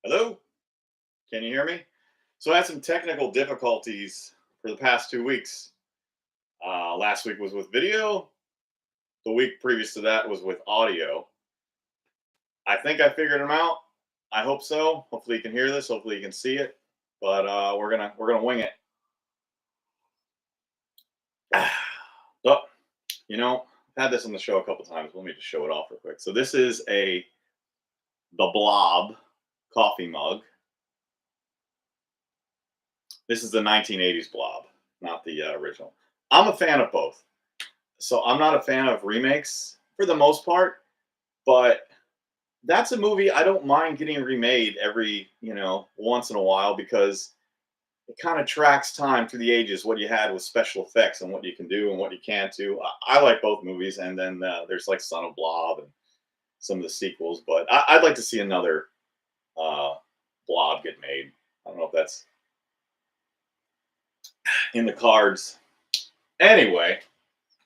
Hello? Can you hear me? So I had some technical difficulties for the past 2 weeks. Last week was with video. The week previous to that was with audio. I think I figured them out. I hope so. Hopefully you can hear this. Hopefully you can see it. But we're gonna wing it. So, I've had this on the show a couple times. Let me just show it off real quick. So this is the Blob coffee mug. This is the 1980s Blob, not the original. I'm a fan of both. So I'm not a fan of remakes for the most part, but that's a movie I don't mind getting remade every, once in a while because it kind of tracks time through the ages, what you had with special effects and what you can do and what you can't do. I like both movies, and then there's like Son of Blob and some of the sequels, but I'd like to see another uh, Blob get made. I don't know if that's in the cards. Anyway,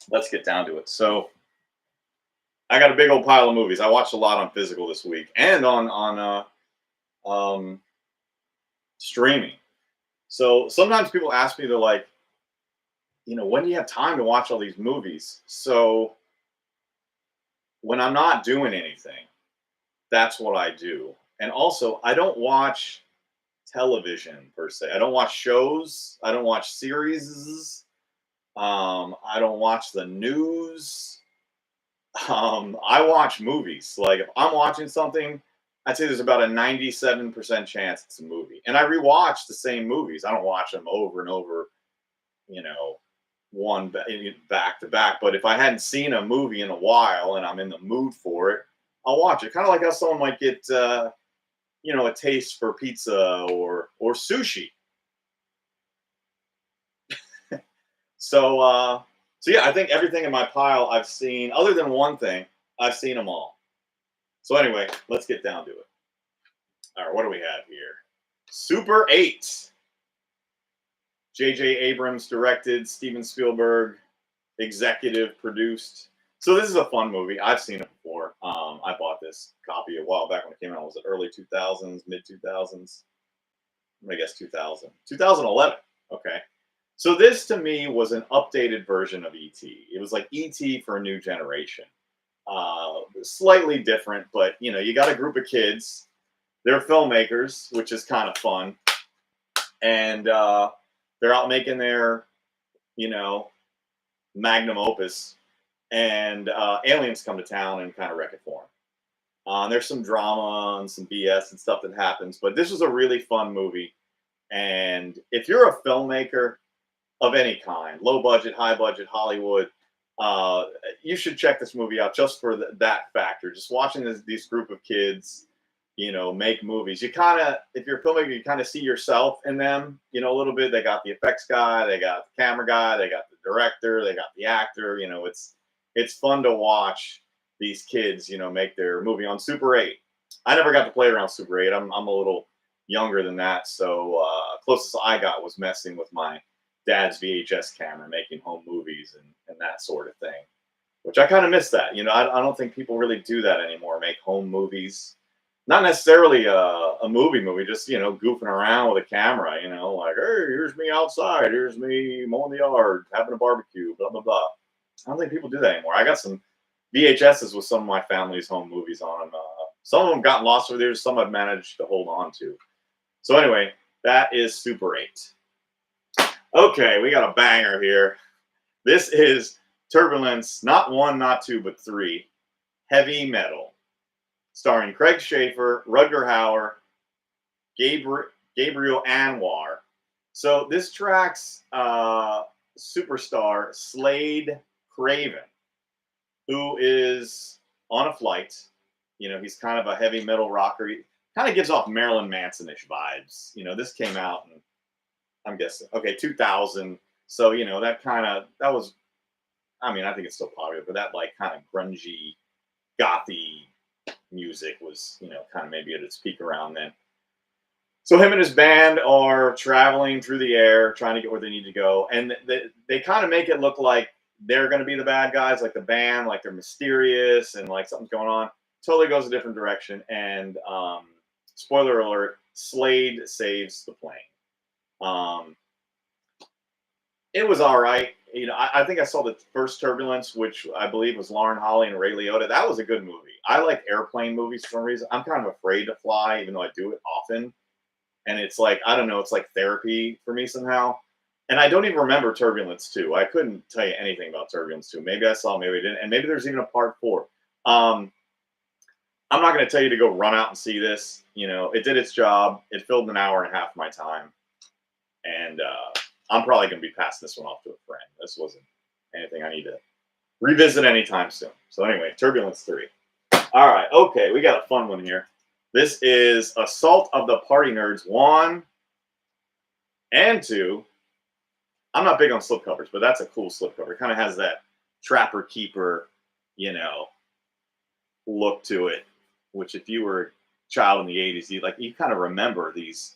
let's get down to it. So I got a big old pile of movies. I watched a lot on physical this week and on streaming. So sometimes people ask me, they're like, when do you have time to watch all these movies? So when I'm not doing anything, that's what I do. And also, I don't watch television per se. I don't watch shows. I don't watch series. I don't watch the news. I watch movies. Like if I'm watching something, I'd say there's about a 97% chance it's a movie. And I rewatch the same movies. I don't watch them over and over, you know, back to back. But if I hadn't seen a movie in a while and I'm in the mood for it, I'll watch it. Kind of like how someone might get, a taste for pizza or sushi. So yeah, I think everything in my pile I've seen, other than one thing, I've seen them all. So anyway, let's get down to it. All right, what do we have here? Super 8. J.J. Abrams directed, Steven Spielberg executive produced. So this is a fun movie. I've seen it before. I bought this copy a while back when it came out. Was it early 2000s, mid 2000s? I guess 2000. 2011. Okay. So this to me was an updated version of E.T. It was like E.T. for a new generation. Slightly different, but you got a group of kids. They're filmmakers, which is kind of fun, and they're out making their, magnum opus, and aliens come to town and kind of wreck it for them. There's some drama and some BS and stuff that happens, but this was a really fun movie. And if you're a filmmaker of any kind, low budget, high budget, Hollywood, you should check this movie out just for that factor. Just watching these group of kids, make movies. You kind of, if you're a filmmaker, you kind of see yourself in them, a little bit. They got the effects guy, they got the camera guy, they got the director, they got the actor. It's fun to watch these kids, make their movie on Super 8. I never got to play around Super 8. I'm a little younger than that, so closest I got was messing with my dad's VHS camera, making home movies and that sort of thing, which I kind of miss that. I don't think people really do that anymore, make home movies. Not necessarily a movie, just, goofing around with a camera, like, hey, here's me outside. Here's me mowing the yard, having a barbecue, blah, blah, blah. I don't think people do that anymore. I got some VHSs with some of my family's home movies on them. Some of them got lost over there. Some I've managed to hold on to. So anyway, that is Super 8. Okay, we got a banger here. This is Turbulence, not 1, not 2, but 3. Heavy Metal, starring Craig Schaefer, Rutger Hauer, Gabriel Anwar. So this tracks superstar Slade Craven, who is on a flight. He's kind of a heavy metal rocker. He kind of gives off Marilyn Manson-ish vibes. This came out in, I'm guessing, 2000. So, that was, I think it's still popular, but that like kind of grungy, gothy music was, kind of maybe at its peak around then. So him and his band are traveling through the air, trying to get where they need to go. And they kind of make it look like they're going to be the bad guys, like the band, like they're mysterious and like something's going on. Totally goes a different direction. And spoiler alert, Slade saves the plane. Um, it was all right. You know, I think I saw the first Turbulence, which I believe was Lauren Holly and Ray Liotta. That was a good movie. I like airplane movies for some reason. I'm kind of afraid to fly, even though I do it often. And it's like, I don't know, it's like therapy for me somehow. And I don't even remember Turbulence 2. I couldn't tell you anything about Turbulence 2. Maybe I saw, maybe I didn't. And maybe there's even a part 4. I'm not going to tell you to go run out and see this. You know, it did its job. It filled an hour and a half of my time. And I'm probably going to be passing this one off to a friend. This wasn't anything I need to revisit anytime soon. So anyway, Turbulence 3. All right. Okay, we got a fun one here. This is Assault of the Party Nerds 1 and 2. I'm not big on slipcovers, but that's a cool slipcover. It kind of has that Trapper Keeper, you know, look to it, which if you were a child in the 80s, you kind of remember these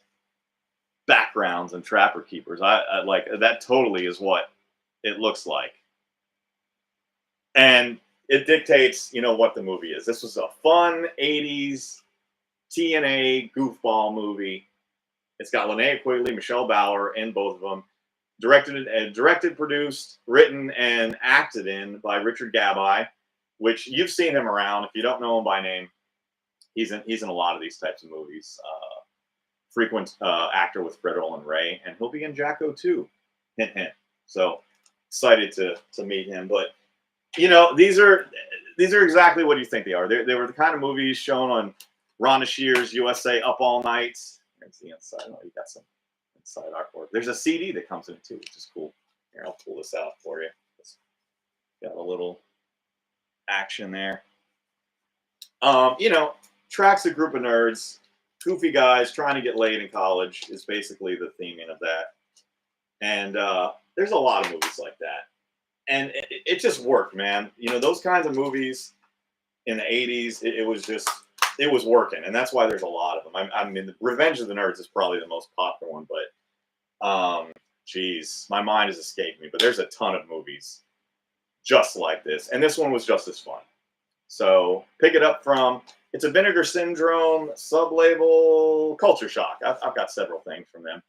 backgrounds and Trapper Keepers. I like that totally is what it looks like. And it dictates, you know, what the movie is. This was a fun 80s TNA goofball movie. It's got Linnea Quigley, Michelle Bauer in both of them. Directed, produced, written, and acted in by Richard Gabai, which you've seen him around. If you don't know him by name, he's in a lot of these types of movies. Frequent actor with Fred Olen Ray, and he'll be in Jacko too. Hint, hint. So excited to meet him. But you know, these are exactly what you think they are. They were the kind of movies shown on Rhonda Shear's USA Up All Night. Here's the inside. Oh, you got some inside artwork. There's a CD that comes in it too, which is cool. Here, I'll pull this out for you. Got a little action there. You know, tracks a group of nerds, goofy guys trying to get laid in college is basically the theming of that. And there's a lot of movies like that. And it just worked, man. You know, those kinds of movies in the 80s, it was working. And that's why there's a lot of them. I mean, Revenge of the Nerds is probably the most popular one, but geez, my mind has escaped me. But there's a ton of movies just like this. And this one was just as fun. So pick it up from, it's a Vinegar Syndrome sub-label, Culture Shock. I've got several things from them.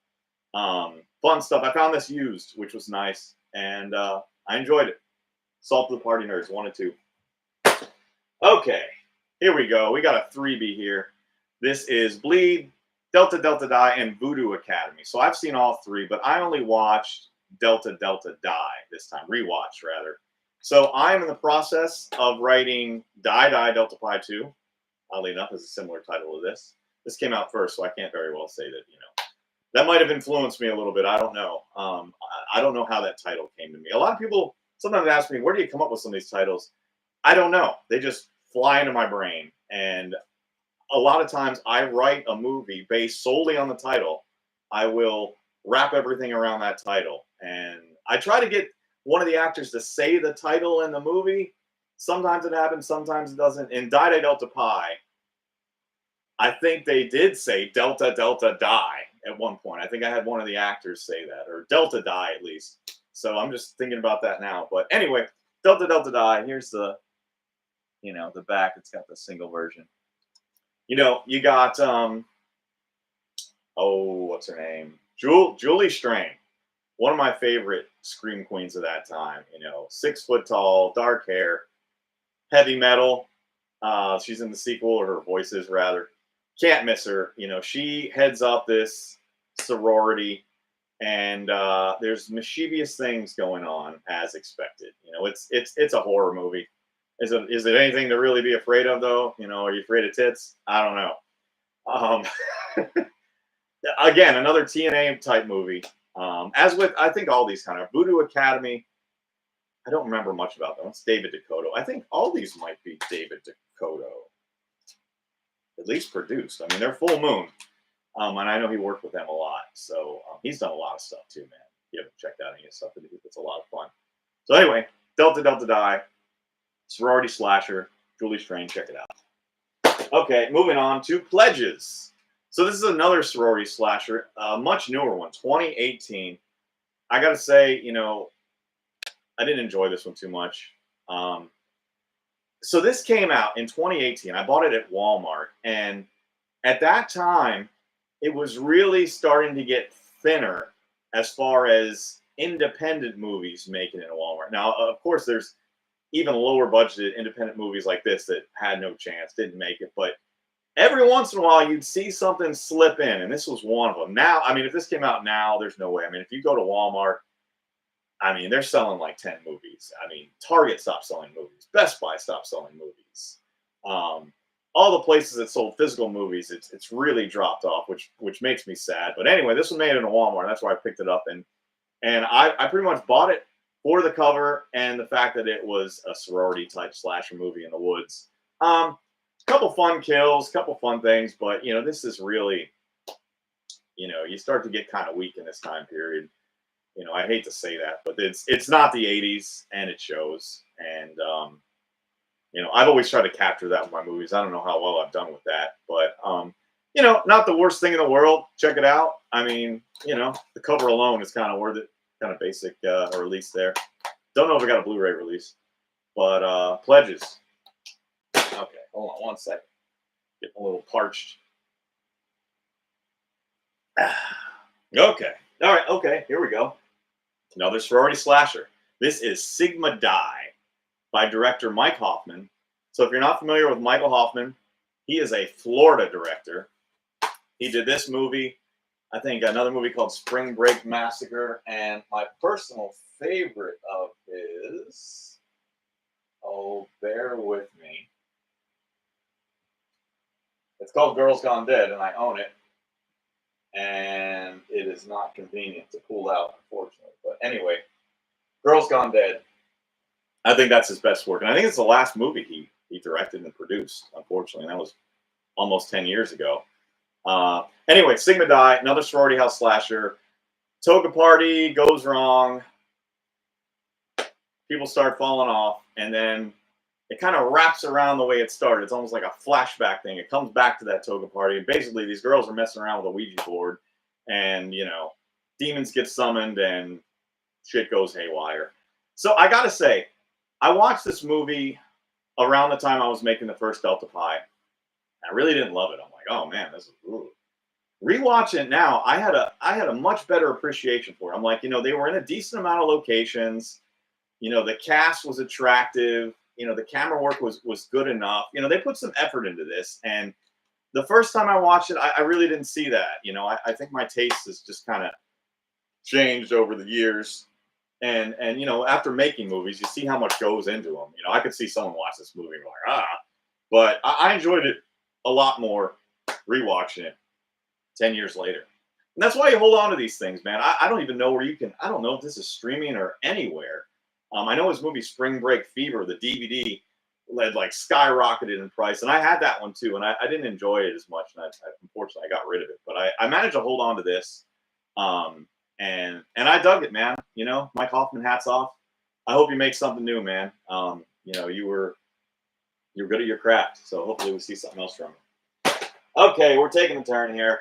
Fun stuff. I found this used, which was nice. And I enjoyed it. Assault of the Party Nerds 1 and 2. Okay, here we go. We got a 3B here. This is Bleed, Delta Delta Die, and Voodoo Academy. So I've seen all 3, but I only watched Delta Delta Die this time. Rewatched, rather. So I'm in the process of writing Die Die Delta Pi 2. Oddly enough, is a similar title to this. This came out first, so I can't very well say that, you know. That might have influenced me a little bit. I don't know. I don't know how that title came to me. A lot of people sometimes ask me, where do you come up with some of these titles? I don't know. They just fly into my brain. And a lot of times I write a movie based solely on the title. I will wrap everything around that title. And I try to get one of the actors to say the title in the movie. Sometimes it happens, sometimes it doesn't. In Die Die Delta Pi, I think they did say Delta Delta Die at one point. I think I had one of the actors say that, or Delta Die at least. So I'm just thinking about that now. But anyway, Delta Delta Die. Here's the, you know, the back. It's got the single version. You know, you got what's her name? Julie Strain. One of my favorite scream queens of that time. You know, 6 foot tall, dark hair, heavy metal. She's in the sequel, or her voice is rather. Can't miss her. You know, she heads up this sorority, and there's mischievous things going on as expected. You know, it's a horror movie. Is it anything to really be afraid of, though? You know, are you afraid of tits? I don't know. Again, another TNA type movie. As with, I think all these kind of Voodoo Academy. I don't remember much about them. It's David Dakota. I think all these might be David Dakota. At least produced. I mean, they're Full Moon. And I know he worked with them a lot. So he's done a lot of stuff too, man. If you haven't checked out any of his stuff, it's a lot of fun. So anyway, Delta Delta Die, sorority slasher, Julie Strain, check it out. Okay, moving on to Pledges. So this is another sorority slasher, a much newer one, 2018. I gotta say, you know, I didn't enjoy this one too much. So this came out in 2018. I bought it at Walmart, and At that time, it was really starting to get thinner as far as independent movies making it in Walmart. Now, of course, there's even lower budgeted independent movies like this that had no chance, didn't make it. But every once in a while, you'd see something slip in, and this was one of them. Now, I mean, if this came out now, there's no way. I mean, if you go to Walmart, I mean, they're selling like 10 movies. I mean, Target stopped selling movies. Best Buy stopped selling movies. Um, all the places that sold physical movies, it's really dropped off, which makes me sad. But anyway, this one made it in a Walmart. That's why I picked it up, and I pretty much bought it for the cover and the fact that it was a sorority type slasher movie in the woods. Couple fun kills, couple fun things, but this is really, you start to get kind of weak in this time period. I hate to say that, but it's not the '80s, and it shows. And I've always tried to capture that with my movies. I don't know how well I've done with that, but not the worst thing in the world. Check it out. I mean, the cover alone is kind of worth it. Kind of basic release there. Don't know if I got a Blu-ray release, but pledges. Okay, hold on one second. Getting a little parched. Okay. All right. Okay. Here we go. Another sorority slasher. This is Sigma Die by director Mike Hoffman. So if you're not familiar with Michael Hoffman, he is a Florida director. He did this movie, I think another movie called Spring Break Massacre, and my personal favorite of his, bear with me. It's called Girls Gone Dead, and I own it. And it is not convenient to pull out, unfortunately. But anyway, Girls Gone Dead. I think that's his best work. And I think it's the last movie he directed and produced, unfortunately. And that was almost 10 years ago. Anyway, Sigma Die, another sorority house slasher. Toga party goes wrong. People start falling off. And then it kind of wraps around the way it started. It's almost like a flashback thing. It comes back to that toga party. And basically, these girls are messing around with a Ouija board. And, demons get summoned and shit goes haywire. So I got to say, I watched this movie around the time I was making the first Delta Pi. I really didn't love it. I'm like, oh, man, this is ooh. Rewatching it now, I had a much better appreciation for it. I'm like, they were in a decent amount of locations. The cast was attractive. The camera work was good enough. They put some effort into this. And the first time I watched it, I really didn't see that. I think my taste has just kind of changed over the years. And after making movies, you see how much goes into them. I could see someone watch this movie and be like, but I enjoyed it a lot more rewatching it 10 years later. And that's why you hold on to these things, man. I don't even know where you can, I don't know if this is streaming or anywhere. I know his movie Spring Break Fever, the DVD, led like skyrocketed in price. And I had that one too. And I didn't enjoy it as much. And unfortunately, I got rid of it. But I managed to hold on to this. And I dug it, man. Mike Hoffman, hats off. I hope you make something new, man. You were good at your craft. So hopefully we'll see something else from it. Okay, we're taking a turn here.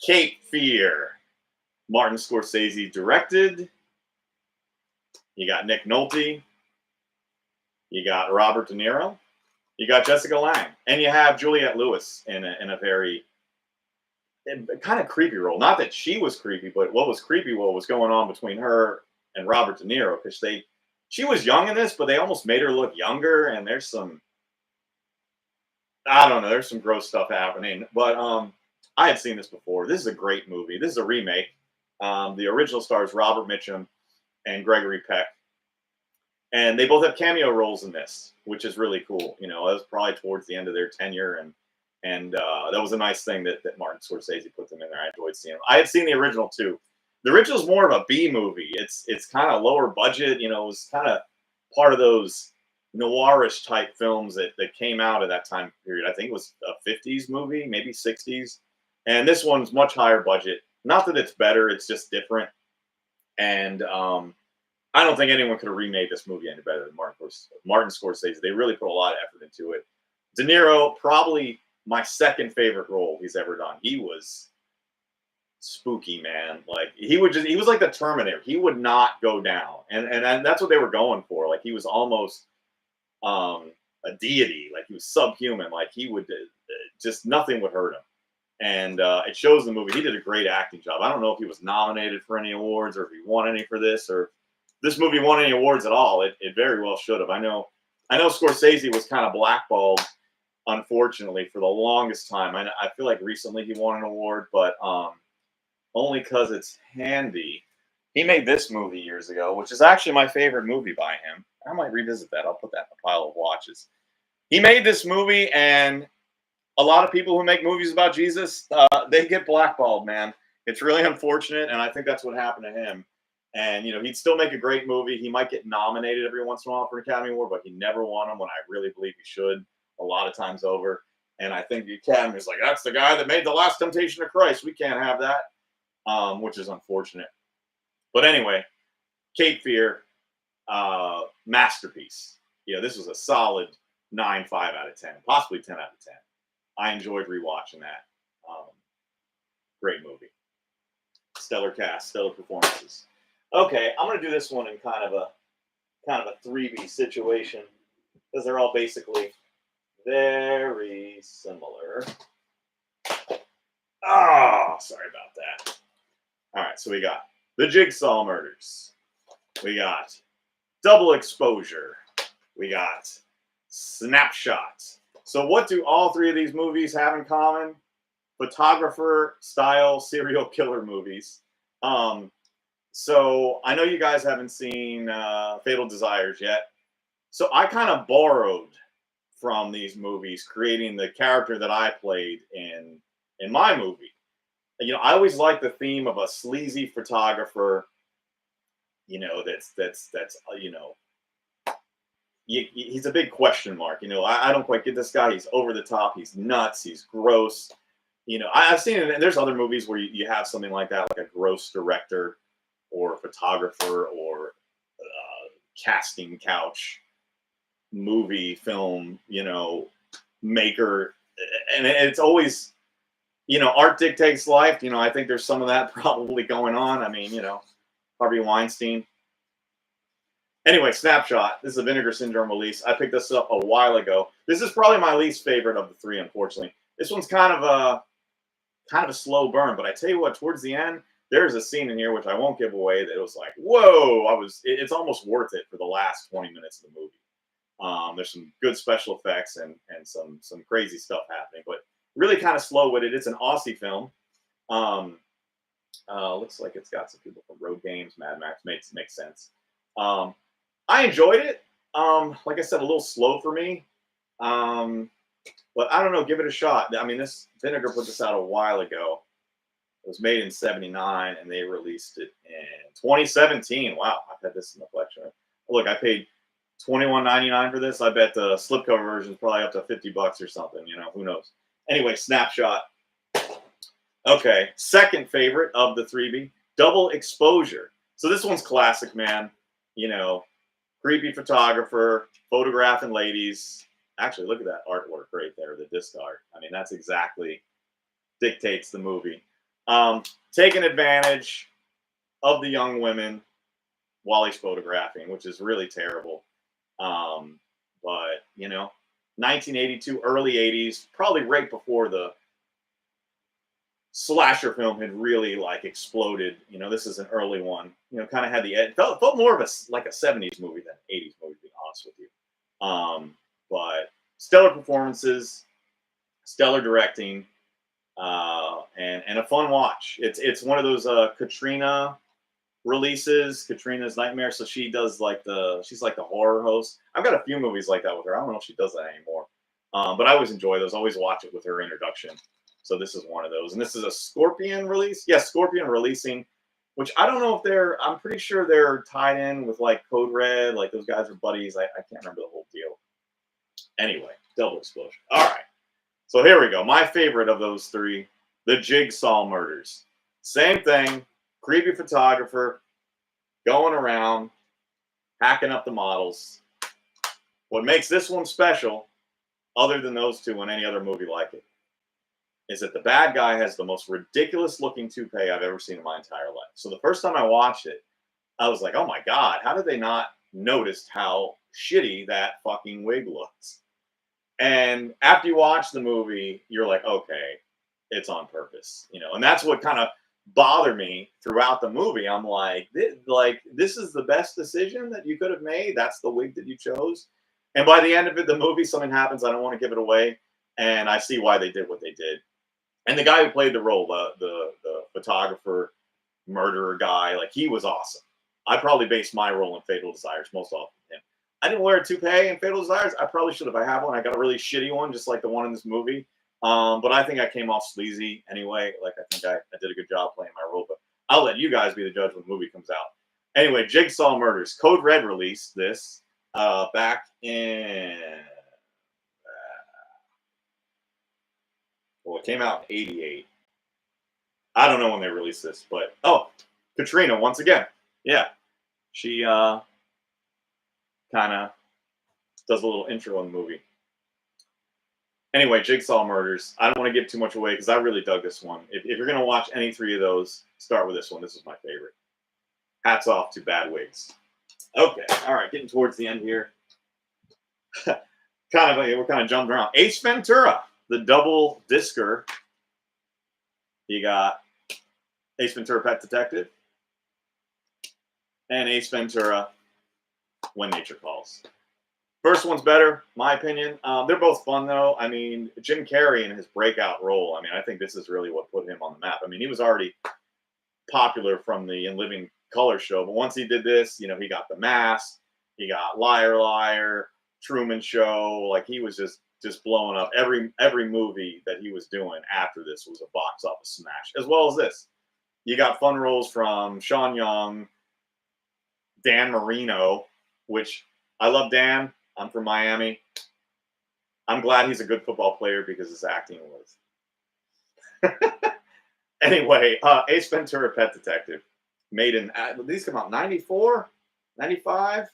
Cape Fear. Martin Scorsese directed. You got Nick Nolte. You got Robert De Niro. You got Jessica Lange. And you have Juliette Lewis in a very kind of creepy role. Not that she was creepy, but what was creepy, what was going on between her and Robert De Niro, because she was young in this, but they almost made her look younger. And there's some, I don't know, there's some gross stuff happening. But I had seen this before. This is a great movie. This is a remake. The original stars Robert Mitchum and Gregory Peck. And they both have cameo roles in this, which is really cool. It was probably towards the end of their tenure, and that was a nice thing that Martin Scorsese put them in there. I enjoyed seeing them. I had seen the original too. The original is more of a B movie. It's kind of lower budget. It was kind of part of those noirish type films that came out at that time period. I think it was a 50s movie, maybe 60s. And this one's much higher budget. Not that it's better, it's just different. And I don't think anyone could have remade this movie any better than Martin Scorsese. They really put a lot of effort into it. De Niro, probably my second favorite role he's ever done. He was spooky, man. Like he was like the Terminator. He would not go down. And that's what they were going for. Like he was almost a deity. Like he was subhuman. Like he would just nothing would hurt him. And it shows the movie. He did a great acting job. I don't know if he was nominated for any awards or if he won any for this, or if this movie won any awards at all. It very well should have. I know Scorsese was kind of blackballed, unfortunately, for the longest time. I feel like recently he won an award, but only because it's handy. He made this movie years ago, which is actually my favorite movie by him. I might revisit that. I'll put that in a pile of watches. He made this movie, and a lot of people who make movies about Jesus, they get blackballed, man. It's really unfortunate, and I think that's what happened to him. And, he'd still make a great movie. He might get nominated every once in a while for an Academy Award, but he never won them when I really believe he should a lot of times over. And I think the Academy is like, that's the guy that made The Last Temptation of Christ. We can't have that, which is unfortunate. But anyway, Cape Fear, masterpiece. This was a solid 9.5 out of 10, possibly 10 out of 10. I enjoyed rewatching that. Great movie. Stellar cast, stellar performances. Okay, I'm going to do this one in kind of a 3B situation because they're all basically very similar. Oh, sorry about that. All right, so we got the Jigsaw murders. We got Double Exposure. We got Snapshot. So what do all three of these movies have in common? Photographer-style serial killer movies. So I know you guys haven't seen Fatal Desires yet. So I kind of borrowed from these movies, creating the character that I played in my movie. I always like the theme of a sleazy photographer. He's a big question mark. I don't quite get this guy. He's over the top. He's nuts. He's gross. I've seen it. And there's other movies where you have something like that, like a gross director or photographer or casting couch movie film, maker. And it's always, art dictates life. I think there's some of that probably going on. I mean, Harvey Weinstein. Anyway, Snapshot. This is a Vinegar Syndrome release. I picked this up a while ago. This is probably my least favorite of the three, unfortunately. This one's kind of a slow burn, but I tell you what, towards the end, there's a scene in here which I won't give away that it was like, whoa! It's almost worth it for the last 20 minutes of the movie. There's some good special effects and some crazy stuff happening, but really kind of slow with it. It's an Aussie film. Looks like it's got some people from Road Games, Mad Max. Makes sense. I enjoyed it. Like I said, a little slow for me. But I don't know. Give it a shot. I mean, this Vinegar put this out a while ago. It was made in '79, and they released it in 2017. Wow, I've had this in the collection. Look, I paid $21.99 for this. I bet the slipcover version is probably up to $50 or something. Who knows? Anyway, Snapshot. Okay, second favorite of the 3B, Double Exposure. So this one's classic, man. Creepy photographer, photographing ladies. Actually, look at that artwork right there, the disc art. I mean, that's exactly dictates the movie. Taking advantage of the young women while he's photographing, which is really terrible. But 1982, early 80s, probably right before the slasher film had really exploded. This is an early one. Kind of had the edge. Felt more of a 70s movie than 80s movie, to be honest with you. But stellar performances, stellar directing, and a fun watch. It's one of those Katrina releases, Katrina's Nightmare. So she does she's like the horror host. I've got a few movies like that with her. I don't know if she does that anymore. But I always enjoy those. Always watch it with her introduction. So this is one of those. And this is a Scorpion release. Yes, Scorpion releasing, which I don't know if I'm pretty sure they're tied in with Code Red. Those guys are buddies. I can't remember the whole deal. Anyway, Double Explosion. All right. So here we go. My favorite of those three, the Jigsaw murders. Same thing. Creepy photographer going around, hacking up the models. What makes this one special, other than those two and any other movie like it, is that the bad guy has the most ridiculous looking toupee I've ever seen in my entire life. So the first time I watched it, I was like, oh my God, how did they not notice how shitty that fucking wig looks? And after you watch the movie, you're like, okay, it's on purpose, and that's what kind of bothered me throughout the movie. I'm this is the best decision that you could have made. That's the wig that you chose. And by the end of the movie, something happens. I don't want to give it away, and I see why they did what they did. And the guy who played the role, the photographer, murderer guy, like he was awesome. I probably based my role in Fatal Desires most often on him. I didn't wear a toupee in Fatal Desires. I probably should have. I have one. I got a really shitty one, just like the one in this movie. But I think I came off sleazy anyway. Like I think I did a good job playing my role. But I'll let you guys be the judge when the movie comes out. Anyway, Jigsaw Murders. Code Red released this back in. Well, it came out in '88. I don't know when they released this, but Katrina once again. Yeah, she kind of does a little intro in the movie. Anyway, Jigsaw Murders. I don't want to give too much away because I really dug this one. If you're going to watch any three of those, start with this one. This is my favorite. Hats off to Bad Wigs. Okay, all right, getting towards the end here. We're kind of jumping around. Ace Ventura, the double discer. You got Ace Ventura: Pet Detective and Ace Ventura: When Nature Calls. First one's better, my opinion. They're both fun, though. I mean, Jim Carrey in his breakout role, I mean, I think this is really what put him on the map. I mean, he was already popular from the In Living Color show, but once he did this, he got The Mask, he got Liar Liar, Truman Show. Like, he was just blowing up. Every movie that he was doing after this was a box office smash, as well as this. You got fun roles from Sean Young, Dan Marino, which I love Dan. I'm from Miami. I'm glad he's a good football player because his acting was. Anyway, Ace Ventura: Pet Detective. Made in, these come out 94, 95,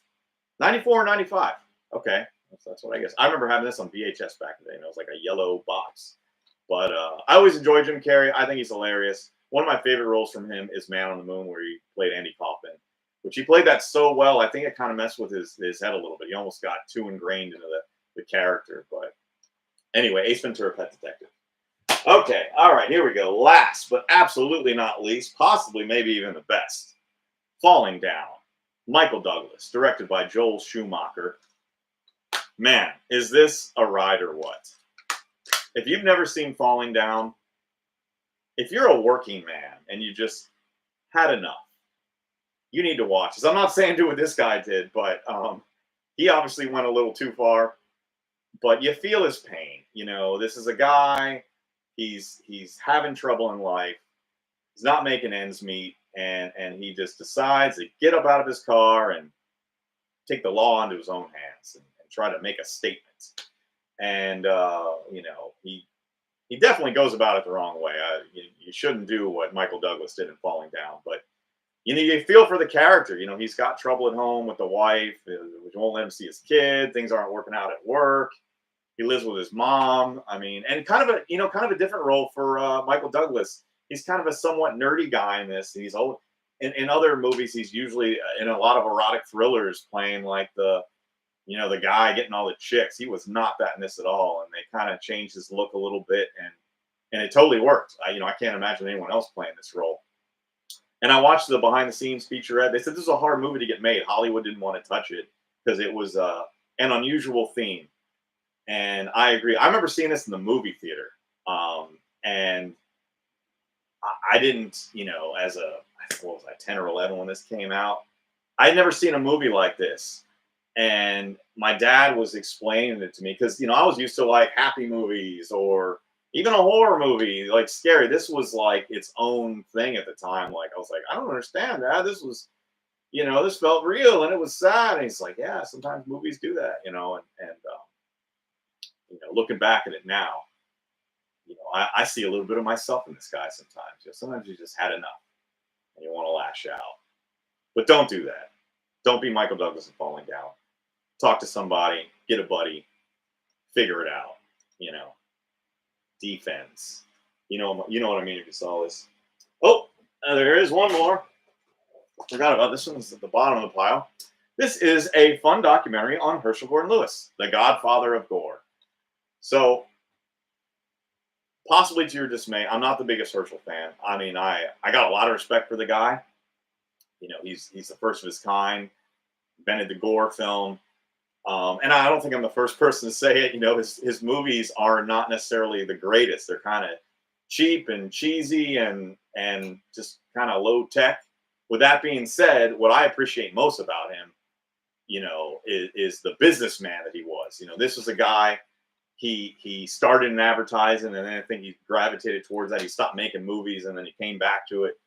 94 or 95. Okay, that's what I guess. I remember having this on VHS back in the day, and it was like a yellow box. But I always enjoy Jim Carrey. I think he's hilarious. One of my favorite roles from him is Man on the Moon, where he played Andy Kaufman, which he played that so well. I think it kind of messed with his head a little bit. He almost got too ingrained into the character. But anyway, Ace Ventura: Pet Detective. Okay, all right, here we go. Last, but absolutely not least, possibly maybe even the best, Falling Down. Michael Douglas, directed by Joel Schumacher. Man, is this a ride or what? If you've never seen Falling Down, if you're a working man and you just had enough, you need to watch this. I'm not saying do what this guy did, but he obviously went a little too far. But you feel his pain. This is a guy, he's having trouble in life. He's not making ends meet. And he just decides to get up out of his car and take the law into his own hands and try to make a statement. And, he definitely goes about it the wrong way. You shouldn't do what Michael Douglas did in Falling Down. But, you feel for the character. He's got trouble at home with the wife, which won't let him see his kid. Things aren't working out at work. He lives with his mom. I mean, and kind of a different role for Michael Douglas. He's kind of a somewhat nerdy guy in this. He's old. In other movies, he's usually in a lot of erotic thrillers playing like the guy getting all the chicks. He was not that in this at all. And they kind of changed his look a little bit. And it totally worked. I can't imagine anyone else playing this role. And I watched the behind the scenes featurette. They said this is a hard movie to get made. Hollywood didn't want to touch it because it was an unusual theme. And I agree. I remember seeing this in the movie theater. And I didn't, as what was I, 10 or 11 when this came out? I'd never seen a movie like this. And my dad was explaining it to me because, I was used to like happy movies or even a horror movie, like scary. This was like its own thing at the time. Like, I was like, I don't understand, Dad. This was, this felt real and it was sad. And he's like, yeah, sometimes movies do that, and looking back at it now, I see a little bit of myself in this guy sometimes. Sometimes you just had enough and you want to lash out. But don't do that. Don't be Michael Douglas and Falling Down. Talk to somebody, get a buddy, figure it out, Defense. You know what I mean if you saw this. Oh, there is one more. Forgot about this one. It's at the bottom of the pile. This is a fun documentary on Herschel Gordon Lewis, the godfather of gore. So, possibly to your dismay, I'm not the biggest Herschel fan. I mean, I got a lot of respect for the guy. You know, he's the first of his kind, invented the gore film. And I don't think I'm the first person to say it. You know, his movies are not necessarily the greatest. They're kind of cheap and cheesy and just kind of low tech. With that being said, what I appreciate most about him, you know, is the businessman that he was. You know, this was a guy. He started in advertising, and then I think he gravitated towards that. He stopped making movies, and then he came back to it,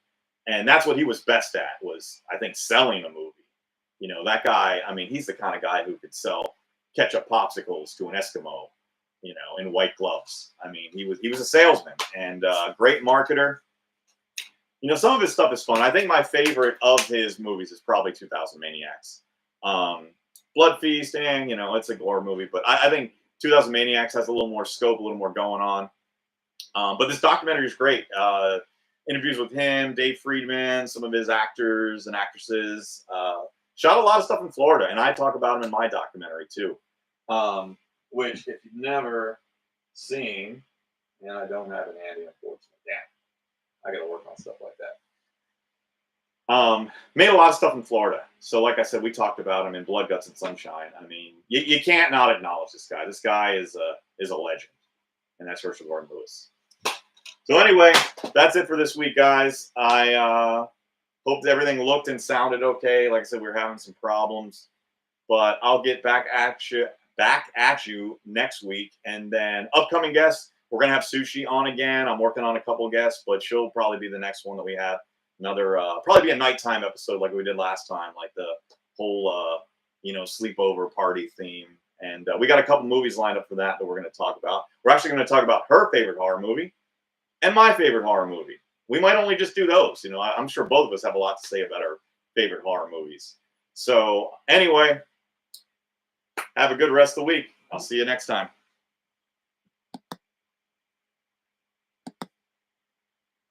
and that's what he was best at. Was, I think, selling a movie. You know, that guy. I mean, he's the kind of guy who could sell ketchup popsicles to an Eskimo, you know, in white gloves. I mean, he was a salesman and great marketer. You know, some of his stuff is fun. I think my favorite of his movies is probably 2000 Maniacs. Blood Feast, and, you know, it's a gore movie, but I think 2000 Maniacs has a little more scope, a little more going on. But this documentary is great. Interviews with him, Dave Friedman, some of his actors and actresses. Shot a lot of stuff in Florida, and I talk about him in my documentary too. Which, if you've never seen, and I don't have it handy, unfortunately. Damn, I got to work on stuff like that. Made a lot of stuff in Florida. So, like I said, we talked about him in Blood, Guts, and Sunshine. I mean, you can't not acknowledge this guy. This guy is a legend, and that's Herschel Gordon Lewis. So anyway, that's it for this week, guys. I hope everything looked and sounded okay. Like I said, we were having some problems, but I'll get back at you next week. And then upcoming guests, we're gonna have Sushi on again. I'm working on a couple of guests, but she'll probably be the next one that we have. Another probably be a nighttime episode like we did last time, like the whole you know, sleepover party theme. And we got a couple movies lined up for that we're going to talk about. We're actually going to talk about her favorite horror movie and my favorite horror movie. We might only just do those. You know, I'm sure both of us have a lot to say about our favorite horror movies. So anyway, have a good rest of the week. I'll see you next time.